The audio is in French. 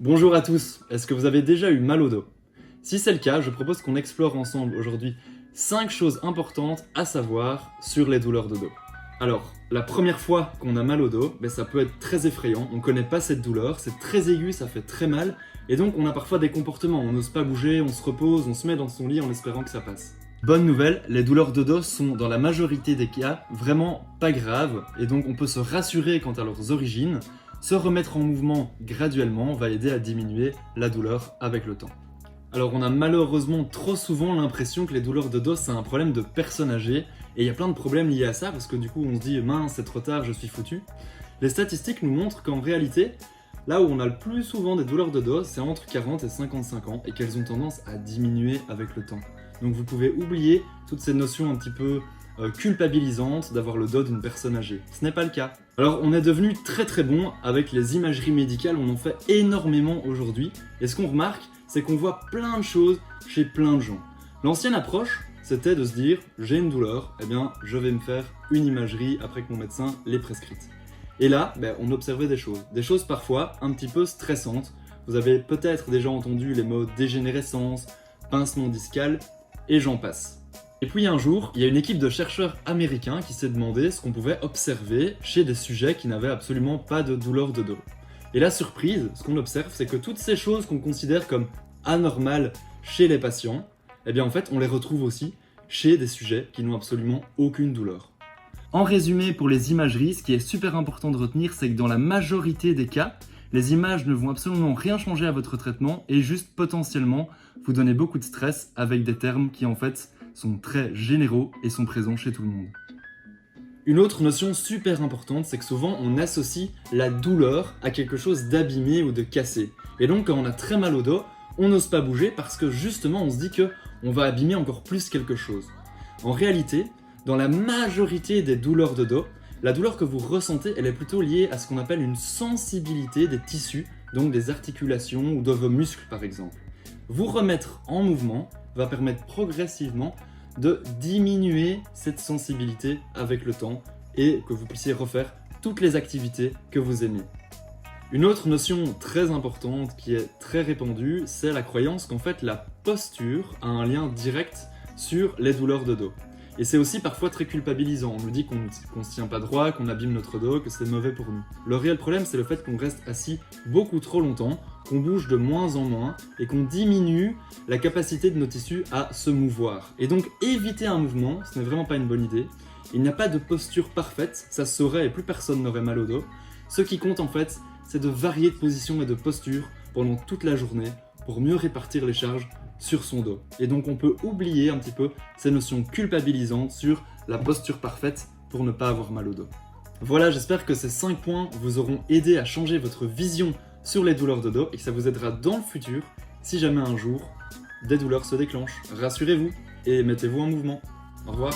Bonjour à tous, est-ce que vous avez déjà eu mal au dos? Si c'est le cas, je propose qu'on explore ensemble aujourd'hui 5 choses importantes à savoir sur les douleurs de dos. Alors, la première fois qu'on a mal au dos, ça peut être très effrayant, on ne connaît pas cette douleur, c'est très aigu, ça fait très mal, et donc on a parfois des comportements, on n'ose pas bouger, on se repose, on se met dans son lit en espérant que ça passe. Bonne nouvelle, les douleurs de dos sont dans la majorité des cas vraiment pas graves, et donc on peut se rassurer quant à leurs origines. Se remettre en mouvement graduellement va aider à diminuer la douleur avec le temps. Alors on a malheureusement trop souvent l'impression que les douleurs de dos c'est un problème de personnes âgées et il y a plein de problèmes liés à ça parce que du coup on se dit mince c'est trop tard je suis foutu. Les statistiques nous montrent qu'en réalité là où on a le plus souvent des douleurs de dos c'est entre 40 et 55 ans et qu'elles ont tendance à diminuer avec le temps. Donc vous pouvez oublier toutes ces notions un petit peu culpabilisante d'avoir le dos d'une personne âgée. Ce n'est pas le cas. Alors on est devenu très bon avec les imageries médicales, on en fait énormément aujourd'hui et ce qu'on remarque c'est qu'on voit plein de choses chez plein de gens. L'ancienne approche c'était de se dire j'ai une douleur, je vais me faire une imagerie après que mon médecin l'ait prescrite. Et là on observait des choses parfois un petit peu stressantes. Vous avez peut-être déjà entendu les mots dégénérescence, pincement discal et j'en passe. Et puis un jour, il y a une équipe de chercheurs américains qui s'est demandé ce qu'on pouvait observer chez des sujets qui n'avaient absolument pas de douleur de dos. Et la surprise, ce qu'on observe, c'est que toutes ces choses qu'on considère comme anormales chez les patients, en fait, on les retrouve aussi chez des sujets qui n'ont absolument aucune douleur. En résumé, pour les imageries, ce qui est super important de retenir, c'est que dans la majorité des cas, les images ne vont absolument rien changer à votre traitement et juste potentiellement vous donner beaucoup de stress avec des termes qui en fait sont très généraux et sont présents chez tout le monde. Une autre notion super importante, c'est que souvent on associe la douleur à quelque chose d'abîmé ou de cassé. Et donc quand on a très mal au dos, on n'ose pas bouger parce que justement on se dit qu'on va abîmer encore plus quelque chose. En réalité, dans la majorité des douleurs de dos, la douleur que vous ressentez, elle est plutôt liée à ce qu'on appelle une sensibilité des tissus, donc des articulations ou de vos muscles par exemple. Vous remettre en mouvement va permettre progressivement de diminuer cette sensibilité avec le temps et que vous puissiez refaire toutes les activités que vous aimez. Une autre notion très importante qui est très répandue, c'est la croyance qu'en fait la posture a un lien direct sur les douleurs de dos. Et c'est aussi parfois très culpabilisant, on nous dit qu'on ne se tient pas droit, qu'on abîme notre dos, que c'est mauvais pour nous. Le réel problème c'est le fait qu'on reste assis beaucoup trop longtemps, qu'on bouge de moins en moins et qu'on diminue la capacité de nos tissus à se mouvoir. Et donc éviter un mouvement, ce n'est vraiment pas une bonne idée. Il n'y a pas de posture parfaite, ça se saurait et plus personne n'aurait mal au dos. Ce qui compte en fait, c'est de varier de position et de posture pendant toute la journée pour mieux répartir les charges sur son dos. Et donc on peut oublier un petit peu ces notions culpabilisantes sur la posture parfaite pour ne pas avoir mal au dos. Voilà, j'espère que ces 5 points vous auront aidé à changer votre vision sur les douleurs de dos et que ça vous aidera dans le futur si jamais un jour des douleurs se déclenchent. Rassurez-vous et mettez-vous en mouvement. Au revoir.